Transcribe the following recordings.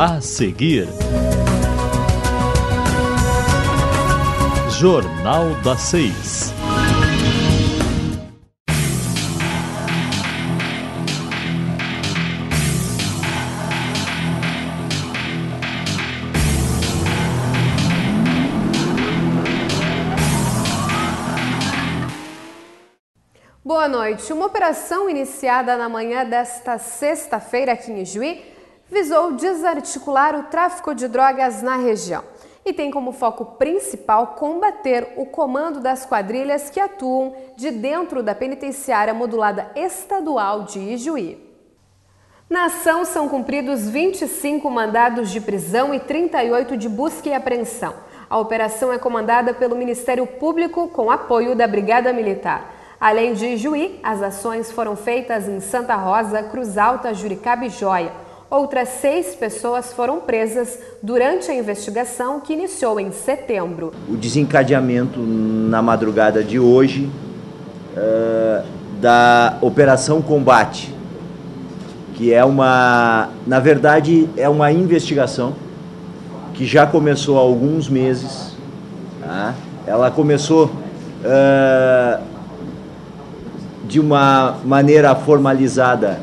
A seguir, Jornal das 6. Boa noite. Uma operação iniciada na manhã desta sexta-feira aqui em Ijuí visou desarticular o tráfico de drogas na região e tem como foco principal combater o comando das quadrilhas que atuam de dentro da penitenciária modulada estadual de Ijuí. Na ação são cumpridos 25 mandados de prisão e 38 de busca e apreensão. A operação é comandada pelo Ministério Público com apoio da Brigada Militar. Além de Ijuí, as ações foram feitas em Santa Rosa, Cruz Alta, Juricaba e Joia. Outras 6 pessoas foram presas durante a investigação que iniciou em setembro. O desencadeamento na madrugada de hoje da Operação Combate, que é na verdade, é uma investigação que já começou há alguns meses. Tá? Ela começou de uma maneira formalizada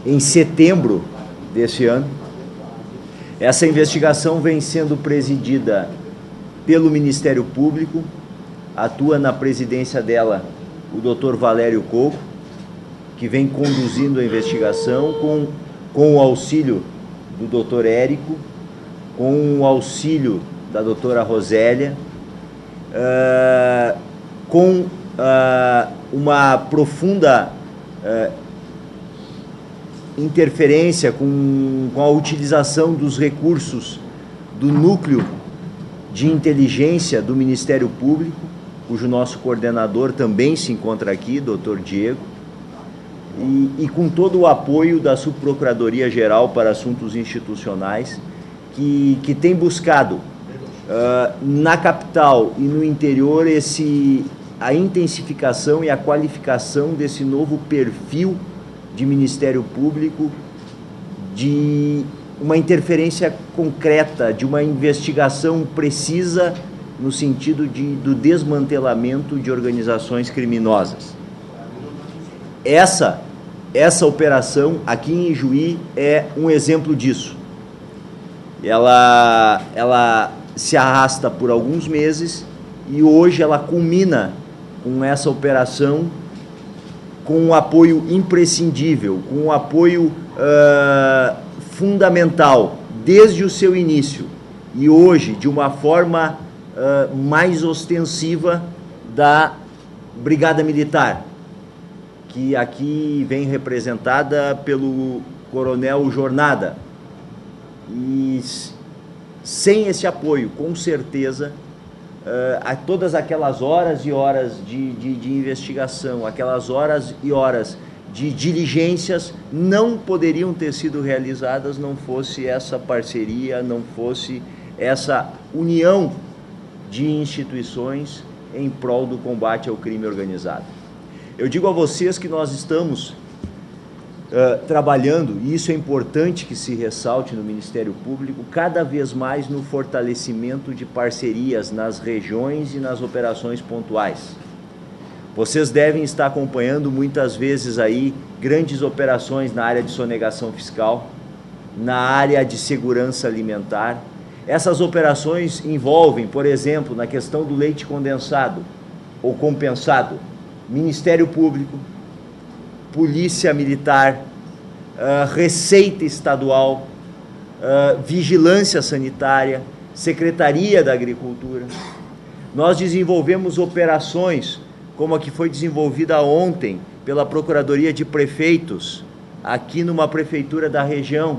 em setembro desse ano. Essa investigação vem sendo presidida pelo Ministério Público, atua na presidência dela o Dr. Valério Coco, que vem conduzindo a investigação com o auxílio do Dr. Érico, com o auxílio da doutora Rosélia, com uma profunda interferência com a utilização dos recursos do núcleo de inteligência do Ministério Público, cujo nosso coordenador também se encontra aqui, Dr. Diego, e com todo o apoio da Subprocuradoria-Geral para Assuntos Institucionais, que tem buscado na capital e no interior a intensificação e a qualificação desse novo perfil de Ministério Público, de uma interferência concreta, de uma investigação precisa no sentido do desmantelamento de organizações criminosas. Essa operação aqui em Ijuí é um exemplo disso. Ela se arrasta por alguns meses e hoje ela culmina com essa operação, com um apoio imprescindível, com um apoio fundamental desde o seu início e hoje de uma forma mais ostensiva da Brigada Militar, que aqui vem representada pelo Coronel Jornada. E sem esse apoio, com certeza, a todas aquelas horas e horas de investigação, aquelas horas e horas de diligências não poderiam ter sido realizadas não fosse essa parceria, não fosse essa união de instituições em prol do combate ao crime organizado. Eu digo a vocês que nós estamos trabalhando, e isso é importante que se ressalte no Ministério Público, cada vez mais no fortalecimento de parcerias nas regiões e nas operações pontuais. Vocês devem estar acompanhando muitas vezes aí grandes operações na área de sonegação fiscal, na área de segurança alimentar. Essas operações envolvem, por exemplo, na questão do leite condensado ou compensado, Ministério Público, Polícia Militar, Receita Estadual, Vigilância Sanitária, Secretaria da Agricultura. Nós desenvolvemos operações como a que foi desenvolvida ontem pela Procuradoria de Prefeitos, aqui numa prefeitura da região,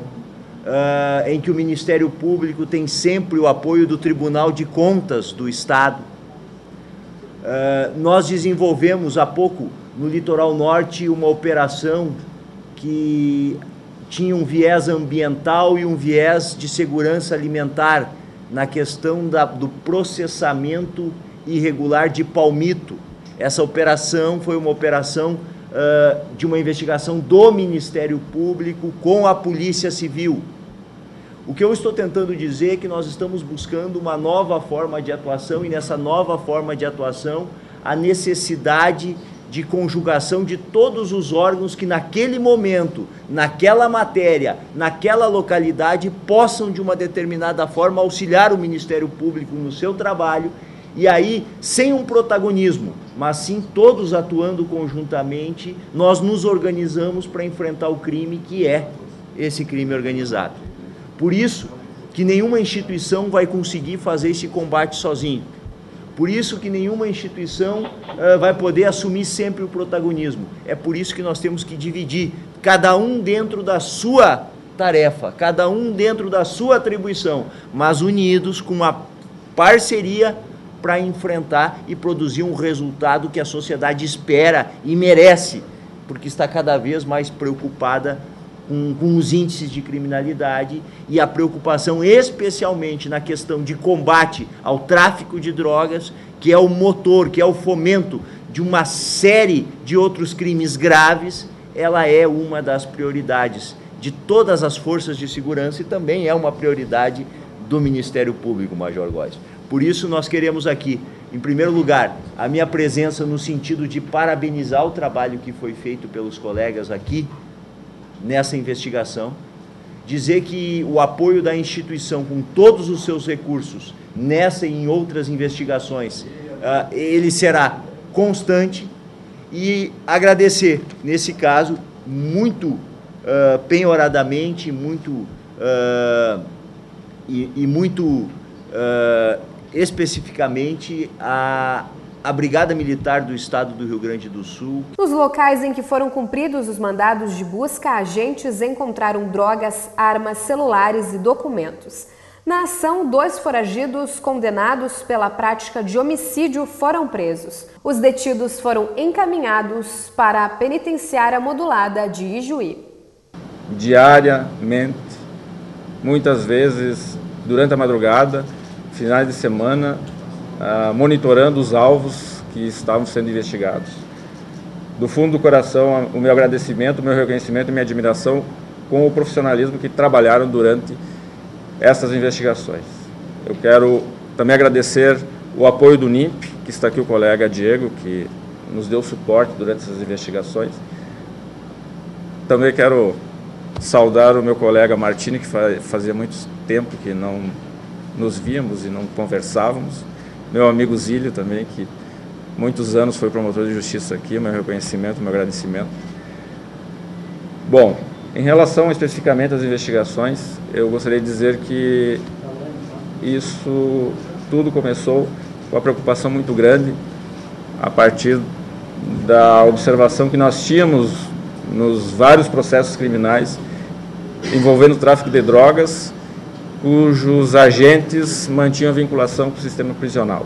em que o Ministério Público tem sempre o apoio do Tribunal de Contas do Estado. Nós desenvolvemos há pouco no Litoral Norte uma operação que tinha um viés ambiental e um viés de segurança alimentar na questão do processamento irregular de palmito. Essa operação foi uma operação de uma investigação do Ministério Público com a Polícia Civil. O que eu estou tentando dizer é que nós estamos buscando uma nova forma de atuação, e nessa nova forma de atuação, a necessidade de conjugação de todos os órgãos que naquele momento, naquela matéria, naquela localidade, possam de uma determinada forma auxiliar o Ministério Público no seu trabalho, e aí, sem um protagonismo, mas sim todos atuando conjuntamente, nós nos organizamos para enfrentar o crime, que é esse crime organizado. Por isso que nenhuma instituição vai conseguir fazer esse combate sozinho. Por isso que nenhuma instituição vai poder assumir sempre o protagonismo. É por isso que nós temos que dividir, cada um dentro da sua tarefa, cada um dentro da sua atribuição, mas unidos com uma parceria para enfrentar e produzir um resultado que a sociedade espera e merece, porque está cada vez mais preocupada com os índices de criminalidade, e a preocupação especialmente na questão de combate ao tráfico de drogas, que é o motor, que é o fomento de uma série de outros crimes graves. Ela é uma das prioridades de todas as forças de segurança e também é uma prioridade do Ministério Público, Major Góes. Por isso nós queremos aqui, em primeiro lugar, a minha presença no sentido de parabenizar o trabalho que foi feito pelos colegas aqui nessa investigação, dizer que o apoio da instituição com todos os seus recursos nessa e em outras investigações, ele será constante, e agradecer, nesse caso, muito penhoradamente, muito especificamente a Brigada Militar do Estado do Rio Grande do Sul. Nos locais em que foram cumpridos os mandados de busca, agentes encontraram drogas, armas, celulares e documentos. Na ação, 2 foragidos condenados pela prática de homicídio foram presos. Os detidos foram encaminhados para a penitenciária modulada de Ijuí. Diariamente, muitas vezes durante a madrugada, finais de semana, monitorando os alvos que estavam sendo investigados. Do fundo do coração, o meu agradecimento, o meu reconhecimento e minha admiração com o profissionalismo que trabalharam durante essas investigações. Eu quero também agradecer o apoio do NIMP, que está aqui o colega Diego, que nos deu suporte durante essas investigações. Também quero saudar o meu colega Martini, que fazia muito tempo que não nos víamos e não conversávamos. Meu amigo Zílio também, que muitos anos foi promotor de justiça aqui, meu reconhecimento, meu agradecimento. Bom, em relação especificamente às investigações, eu gostaria de dizer que isso tudo começou com uma preocupação muito grande a partir da observação que nós tínhamos nos vários processos criminais envolvendo o tráfico de drogas, cujos agentes mantinham a vinculação com o sistema prisional,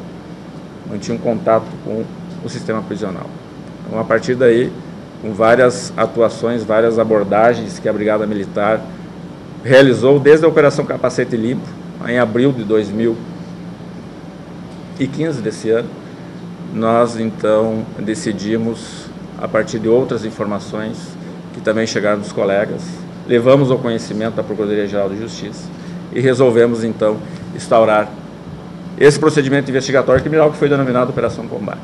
mantinham contato com o sistema prisional. Então, a partir daí, com várias atuações, várias abordagens que a Brigada Militar realizou desde a Operação Capacete Limpo, em abril de 2015 desse ano, nós então decidimos, a partir de outras informações que também chegaram dos colegas, levamos ao conhecimento da Procuradoria-Geral de Justiça e resolvemos então instaurar esse procedimento investigatório criminal que foi denominado Operação Combate.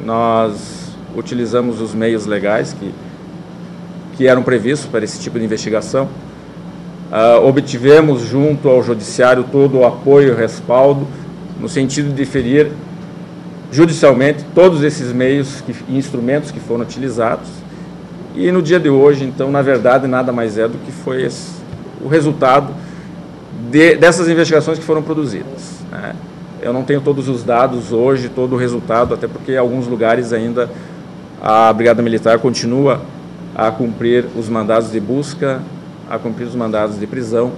Nós utilizamos os meios legais que eram previstos para esse tipo de investigação, obtivemos junto ao Judiciário todo o apoio e respaldo no sentido de ferir judicialmente todos esses meios e instrumentos que foram utilizados, e no dia de hoje, então, na verdade, nada mais é do que foi o resultado dessas investigações que foram produzidas. Eu não tenho todos os dados hoje, todo o resultado, até porque em alguns lugares ainda a Brigada Militar continua a cumprir os mandados de busca, a cumprir os mandados de prisão,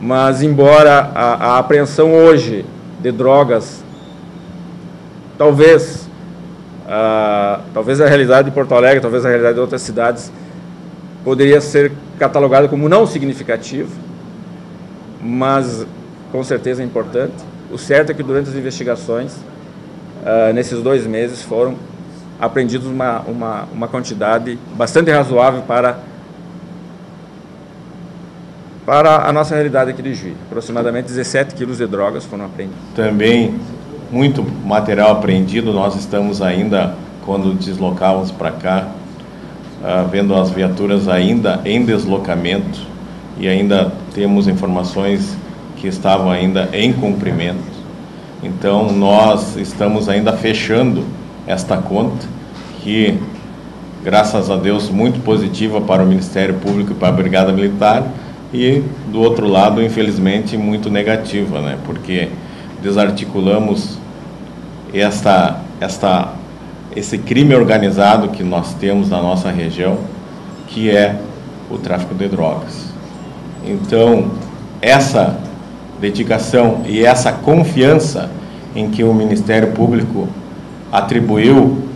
mas embora a apreensão hoje de drogas, talvez a realidade de Porto Alegre, talvez a realidade de outras cidades, poderia ser catalogada como não significativa, mas com certeza é importante. O certo é que durante as investigações, nesses 2 meses, foram apreendidos uma quantidade bastante razoável para para a nossa realidade aqui de Juí. Aproximadamente 17 quilos de drogas foram apreendidos. Também muito material apreendido. Nós estamos ainda, quando deslocávamos para cá, vendo as viaturas ainda em deslocamento e ainda temos informações que estavam ainda em cumprimento. Então nós estamos ainda fechando esta conta, que graças a Deus muito positiva para o Ministério Público e para a Brigada Militar, e do outro lado, infelizmente, muito negativa, né? Porque desarticulamos esse crime organizado que nós temos na nossa região, que é o tráfico de drogas. Então, essa dedicação e essa confiança em que o Ministério Público atribuiu,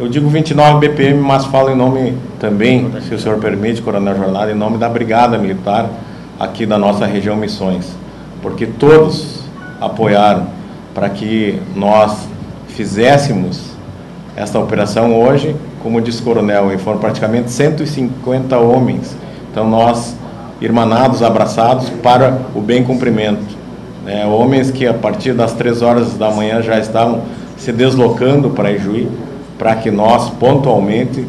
eu digo 29 BPM, mas falo em nome também, se o senhor permite, Coronel Jornada, em nome da Brigada Militar aqui da nossa região Missões, porque todos apoiaram para que nós fizéssemos esta operação hoje. Como disse o coronel, foram praticamente 150 homens, então nós, irmanados, abraçados para o bem cumprimento, homens que a partir das 3 horas da manhã já estavam se deslocando para Ijuí, para que nós, pontualmente,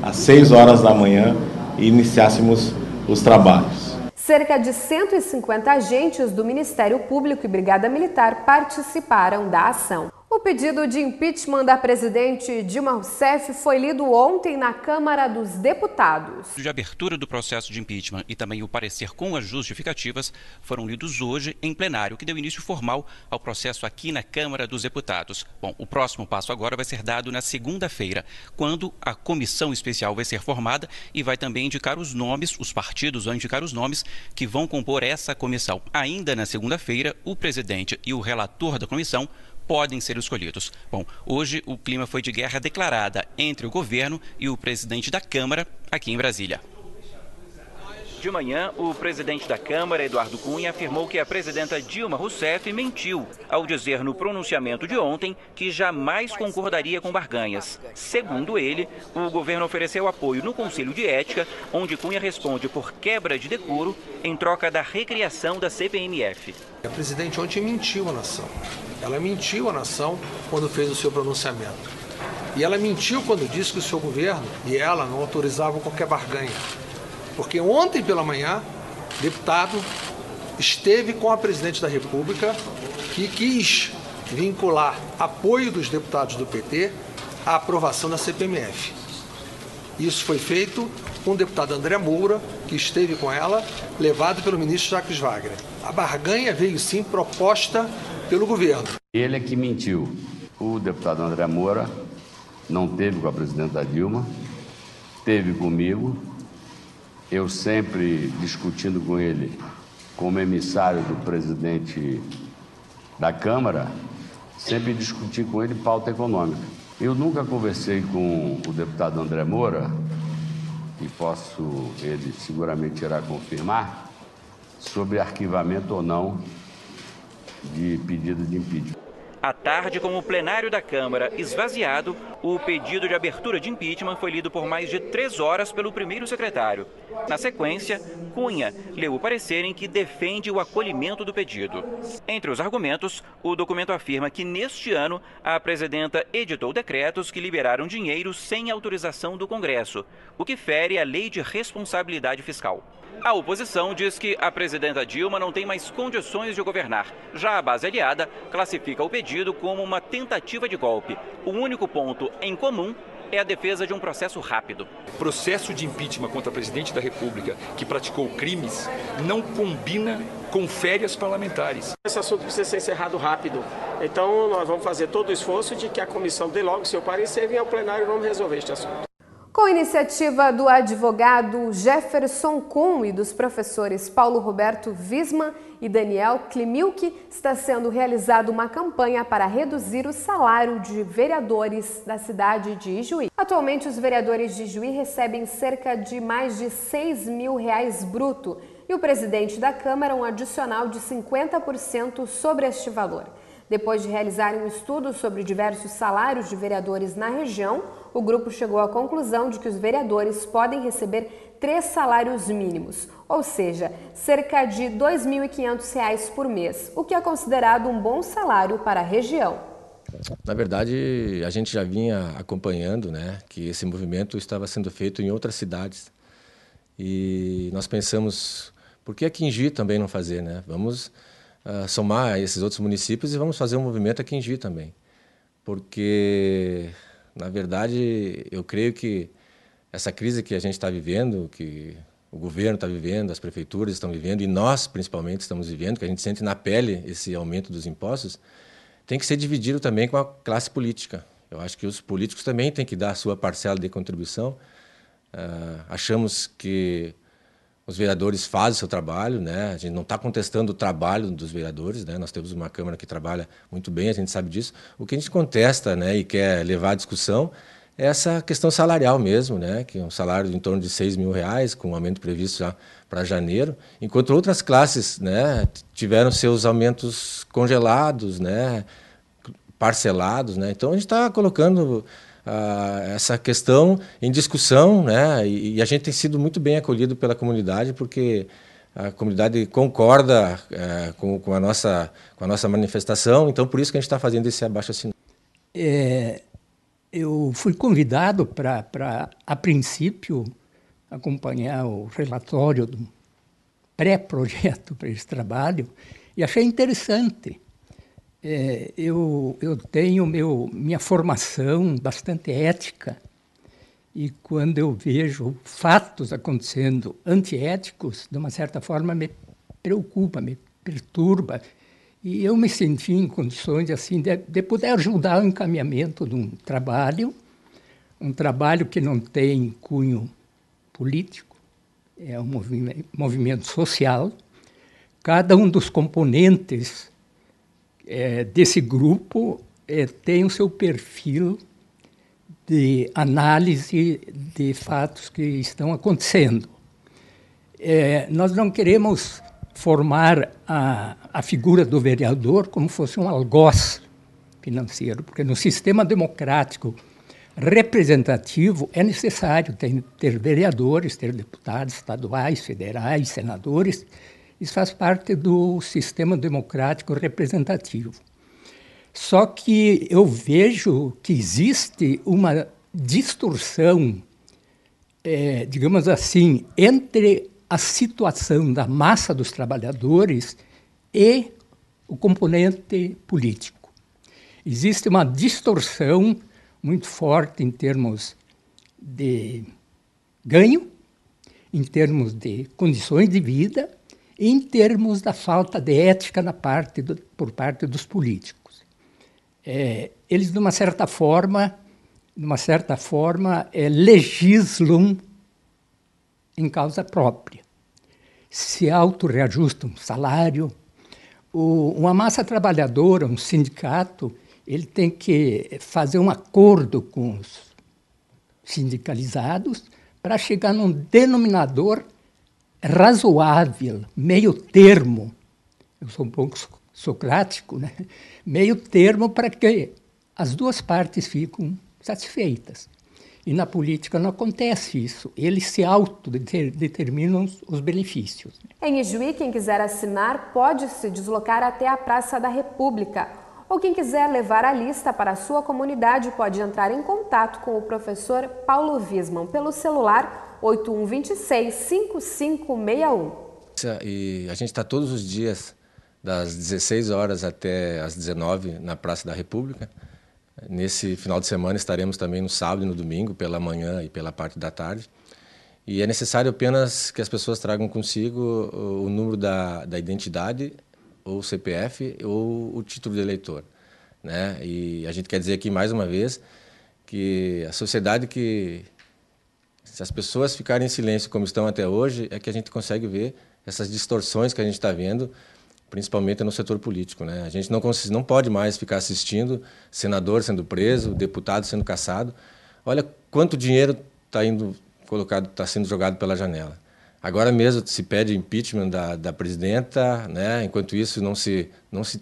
às 6 horas da manhã, iniciássemos os trabalhos. Cerca de 150 agentes do Ministério Público e Brigada Militar participaram da ação. O pedido de impeachment da presidente Dilma Rousseff foi lido ontem na Câmara dos Deputados. De abertura do processo de impeachment e também o parecer com as justificativas foram lidos hoje em plenário, que deu início formal ao processo aqui na Câmara dos Deputados. Bom, o próximo passo agora vai ser dado na segunda-feira, quando a comissão especial vai ser formada e vai também indicar os nomes, os partidos vão indicar os nomes que vão compor essa comissão. Ainda na segunda-feira, o presidente e o relator da comissão podem ser escolhidos. Bom, hoje o clima foi de guerra declarada entre o governo e o presidente da Câmara aqui em Brasília. De manhã, o presidente da Câmara, Eduardo Cunha, afirmou que a presidenta Dilma Rousseff mentiu ao dizer no pronunciamento de ontem que jamais concordaria com barganhas. Segundo ele, o governo ofereceu apoio no Conselho de Ética, onde Cunha responde por quebra de decoro em troca da recriação da CPMF. A presidente ontem mentiu à nação. Ela mentiu à nação quando fez o seu pronunciamento. E ela mentiu quando disse que o seu governo e ela não autorizavam qualquer barganha. Porque ontem pela manhã, o deputado esteve com a presidente da República, que quis vincular apoio dos deputados do PT à aprovação da CPMF. Isso foi feito com o deputado André Moura, que esteve com ela, levado pelo ministro Jacques Wagner. A barganha veio sim proposta pelo governo. Ele é que mentiu. O deputado André Moura não teve com a presidenta Dilma, teve comigo. Eu sempre discutindo com ele, como emissário do presidente da Câmara, sempre discuti com ele pauta econômica. Eu nunca conversei com o deputado André Moura, e ele seguramente irá confirmar, sobre arquivamento ou não de pedido de impeachment. À tarde, com o plenário da Câmara esvaziado, o pedido de abertura de impeachment foi lido por mais de 3 horas pelo primeiro secretário. Na sequência, Cunha leu o parecer em que defende o acolhimento do pedido. Entre os argumentos, o documento afirma que neste ano a presidenta editou decretos que liberaram dinheiro sem autorização do Congresso, o que fere a Lei de Responsabilidade Fiscal. A oposição diz que a presidenta Dilma não tem mais condições de governar. Já a base aliada classifica o pedido como uma tentativa de golpe. O único ponto em comum é a defesa de um processo rápido. O processo de impeachment contra a presidente da República, que praticou crimes, não combina com férias parlamentares. Esse assunto precisa ser encerrado rápido. Então, nós vamos fazer todo o esforço de que a comissão dê logo seu parecer, venha ao plenário e vamos resolver este assunto. Com iniciativa do advogado Jefferson Kuhn e dos professores Paulo Roberto Wisman e Daniel Klimilk, está sendo realizada uma campanha para reduzir o salário de vereadores da cidade de Ijuí. Atualmente, os vereadores de Ijuí recebem cerca de mais de R$6 mil bruto e o presidente da Câmara um adicional de 50% sobre este valor. Depois de realizarem um estudo sobre diversos salários de vereadores na região, o grupo chegou à conclusão de que os vereadores podem receber 3 salários mínimos, ou seja, cerca de R$ 2.500 por mês, o que é considerado um bom salário para a região. Na verdade, a gente já vinha acompanhando, né, que esse movimento estava sendo feito em outras cidades. E nós pensamos, por que aqui em Juí também não fazer, né? Vamos somar esses outros municípios e vamos fazer um movimento aqui em Juí também. Porque, na verdade, eu creio que essa crise que a gente está vivendo, que o governo está vivendo, as prefeituras estão vivendo, e nós, principalmente, estamos vivendo, que a gente sente na pele esse aumento dos impostos, tem que ser dividido também com a classe política. Eu acho que os políticos também têm que dar a sua parcela de contribuição. Achamos que os vereadores fazem o seu trabalho, né? A gente não está contestando o trabalho dos vereadores, né? Nós temos uma Câmara que trabalha muito bem, a gente sabe disso. O que a gente contesta, né, e quer levar à discussão é essa questão salarial mesmo, né? Que é um salário de em torno de R$ 6.000, com um aumento previsto já para janeiro, enquanto outras classes, né, tiveram seus aumentos congelados, né, parcelados, né? Então a gente está colocando essa questão em discussão, né? E a gente tem sido muito bem acolhido pela comunidade, porque a comunidade concorda com a nossa manifestação, então por isso que a gente está fazendo esse abaixo-assinado. Eu fui convidado para, a princípio, acompanhar o relatório do pré-projeto para esse trabalho e achei interessante. Eu tenho minha formação bastante ética e quando eu vejo fatos acontecendo antiéticos, de uma certa forma me preocupa, me perturba. E eu me senti em condições assim, de poder ajudar o encaminhamento de um trabalho que não tem cunho político, é um movimento social. Cada um dos componentes desse grupo tem o seu perfil de análise de fatos que estão acontecendo. Nós não queremos formar a figura do vereador como fosse um algoz financeiro, porque no sistema democrático representativo é necessário ter vereadores, ter deputados estaduais, federais, senadores. Isso faz parte do sistema democrático representativo. Só que eu vejo que existe uma distorção, digamos assim, entre a situação da massa dos trabalhadores e o componente político. Existe uma distorção muito forte em termos de ganho, em termos de condições de vida e em termos da falta de ética por parte dos políticos. Eles, de uma certa forma, legislam em causa própria. Se autorreajustam salário. Uma massa trabalhadora, um sindicato, ele tem que fazer um acordo com os sindicalizados para chegar num denominador razoável, meio termo. Eu sou um pouco socrático, né? Meio termo para que as duas partes fiquem satisfeitas. E na política não acontece isso. Eles se autodeterminam os benefícios. Em Ijuí, quem quiser assinar pode se deslocar até a Praça da República. Ou quem quiser levar a lista para a sua comunidade pode entrar em contato com o professor Paulo Visman pelo celular 8126-5561. E a gente está todos os dias, das 16 horas até as 19 na Praça da República. Nesse final de semana estaremos também no sábado e no domingo, pela manhã e pela parte da tarde. E é necessário apenas que as pessoas tragam consigo o número da identidade, ou CPF, ou o título de eleitor, né? E a gente quer dizer aqui mais uma vez que a sociedade se as pessoas ficarem em silêncio como estão até hoje, é que a gente consegue ver essas distorções que a gente está vendo, principalmente no setor político, né? A gente não pode mais ficar assistindo senador sendo preso, deputado sendo cassado. Olha quanto dinheiro está sendo jogado pela janela. Agora mesmo se pede impeachment da presidenta, né? Enquanto isso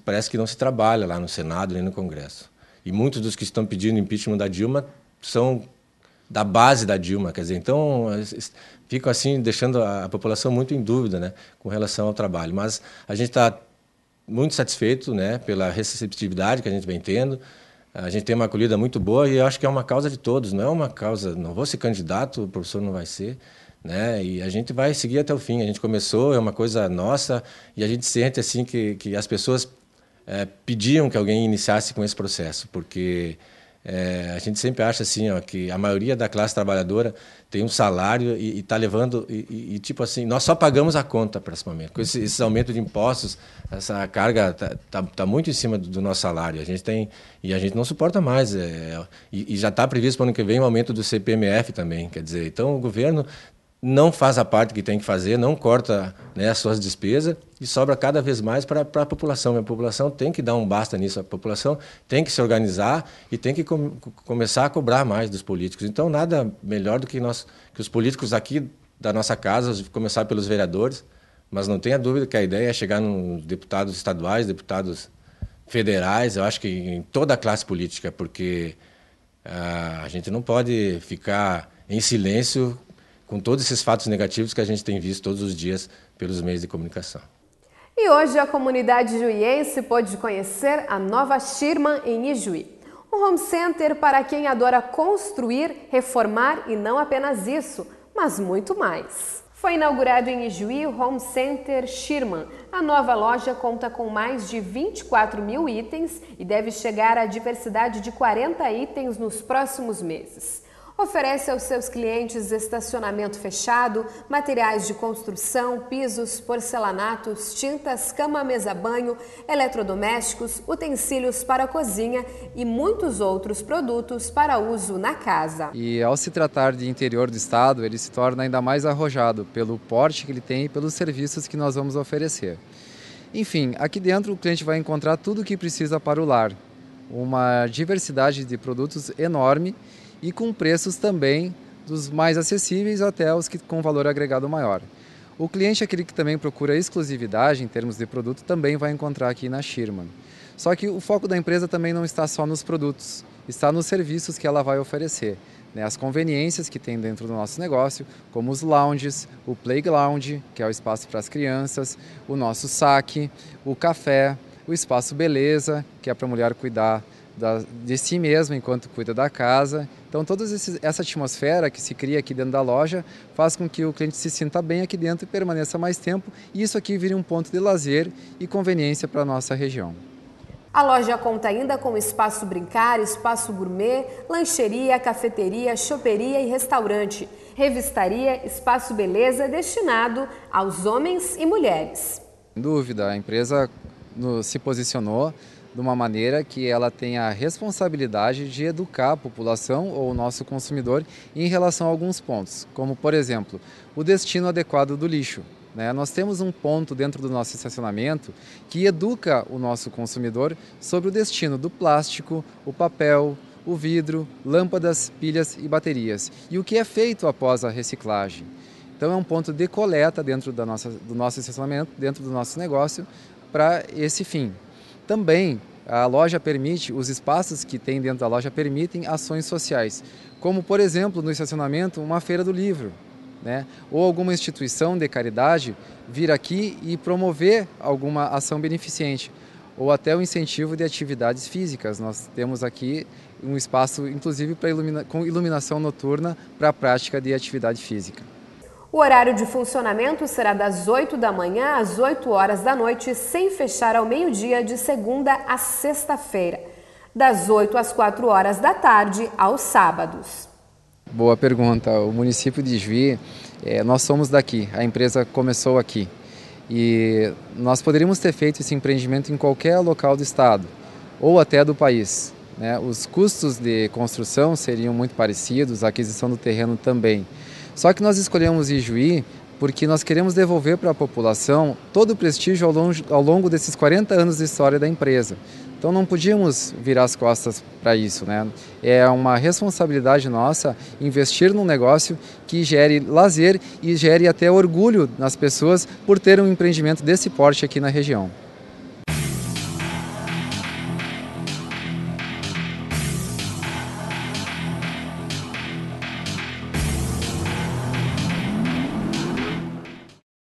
parece que não se trabalha lá no Senado nem no Congresso. E muitos dos que estão pedindo impeachment da Dilma são da base da Dilma, quer dizer, então ficam assim deixando a população muito em dúvida, né, com relação ao trabalho. Mas a gente está muito satisfeito, né, pela receptividade que a gente vem tendo. A gente tem uma acolhida muito boa e eu acho que é uma causa de todos, não é uma causa, não vou ser candidato, o professor não vai ser, né? E a gente vai seguir até o fim. A gente começou, é uma coisa nossa e a gente sente assim que as pessoas pediam que alguém iniciasse com esse processo, porque a gente sempre acha assim, ó, que a maioria da classe trabalhadora tem um salário e está levando tipo assim, nós só pagamos a conta para esse momento. Com esse aumento de impostos, essa carga tá muito em cima do nosso salário. A gente não suporta mais. E já está previsto para o ano que vem o aumento do CPMF também. Quer dizer, então o governo não faz a parte que tem que fazer, não corta, né, as suas despesas e sobra cada vez mais para a população. A população tem que dar um basta nisso, a população tem que se organizar e tem que começar a cobrar mais dos políticos. Então, nada melhor do que os políticos aqui da nossa casa, começar pelos vereadores, mas não tenha dúvida que a ideia é chegar nos deputados estaduais, deputados federais, eu acho que em toda a classe política, porque a gente não pode ficar em silêncio com todos esses fatos negativos que a gente tem visto todos os dias pelos meios de comunicação. E hoje a comunidade juiense pôde conhecer a nova Schirman em Ijuí. Um home center para quem adora construir, reformar e não apenas isso, mas muito mais. Foi inaugurado em Ijuí o Home Center Schirman. A nova loja conta com mais de 24 mil itens e deve chegar à diversidade de 40 itens nos próximos meses. Oferece aos seus clientes estacionamento fechado, materiais de construção, pisos, porcelanatos, tintas, cama, mesa, banho, eletrodomésticos, utensílios para a cozinha e muitos outros produtos para uso na casa. E ao se tratar de interior do estado, ele se torna ainda mais arrojado pelo porte que ele tem e pelos serviços que nós vamos oferecer. Enfim, aqui dentro o cliente vai encontrar tudo o que precisa para o lar. Uma diversidade de produtos enorme e com preços também dos mais acessíveis até os que com valor agregado maior. O cliente, aquele que também procura exclusividade em termos de produto, também vai encontrar aqui na Schirman. Só que o foco da empresa também não está só nos produtos, está nos serviços que ela vai oferecer, né? As conveniências que tem dentro do nosso negócio, como os lounges, o playground, que é o espaço para as crianças, o nosso saque, o café, o espaço beleza, que é para a mulher cuidar de si mesma enquanto cuida da casa. Então toda essa atmosfera que se cria aqui dentro da loja faz com que o cliente se sinta bem aqui dentro e permaneça mais tempo, e isso aqui vire um ponto de lazer e conveniência para a nossa região. A loja conta ainda com espaço brincar, espaço gourmet, lancheria, cafeteria, choperia e restaurante, revistaria, espaço beleza destinado aos homens e mulheres. Sem dúvida, a empresa se posicionou de uma maneira que ela tem a responsabilidade de educar a população ou o nosso consumidor em relação a alguns pontos, como, por exemplo, o destino adequado do lixo. Nós temos um ponto dentro do nosso estacionamento que educa o nosso consumidor sobre o destino do plástico, o papel, o vidro, lâmpadas, pilhas e baterias, e o que é feito após a reciclagem. Então é um ponto de coleta dentro do nosso estacionamento, dentro do nosso negócio, para esse fim. Também a loja permite, os espaços que tem dentro da loja permitem ações sociais, como por exemplo no estacionamento uma feira do livro, né? Ou alguma instituição de caridade vir aqui e promover alguma ação beneficente, ou até o incentivo de atividades físicas. Nós temos aqui um espaço inclusive com iluminação noturna para a prática de atividade física. O horário de funcionamento será das 8 da manhã às 8 horas da noite, sem fechar ao meio-dia de segunda a sexta-feira, das 8 às 4 horas da tarde aos sábados. Boa pergunta. O município de Ijuí, nós somos daqui, a empresa começou aqui. E nós poderíamos ter feito esse empreendimento em qualquer local do estado ou até do país, né? Os custos de construção seriam muito parecidos, a aquisição do terreno também. Só que nós escolhemos Ijuí porque nós queremos devolver para a população todo o prestígio ao longo desses 40 anos de história da empresa. Então não podíamos virar as costas para isso, né? É uma responsabilidade nossa investir num negócio que gere lazer e gere até orgulho nas pessoas por ter um empreendimento desse porte aqui na região.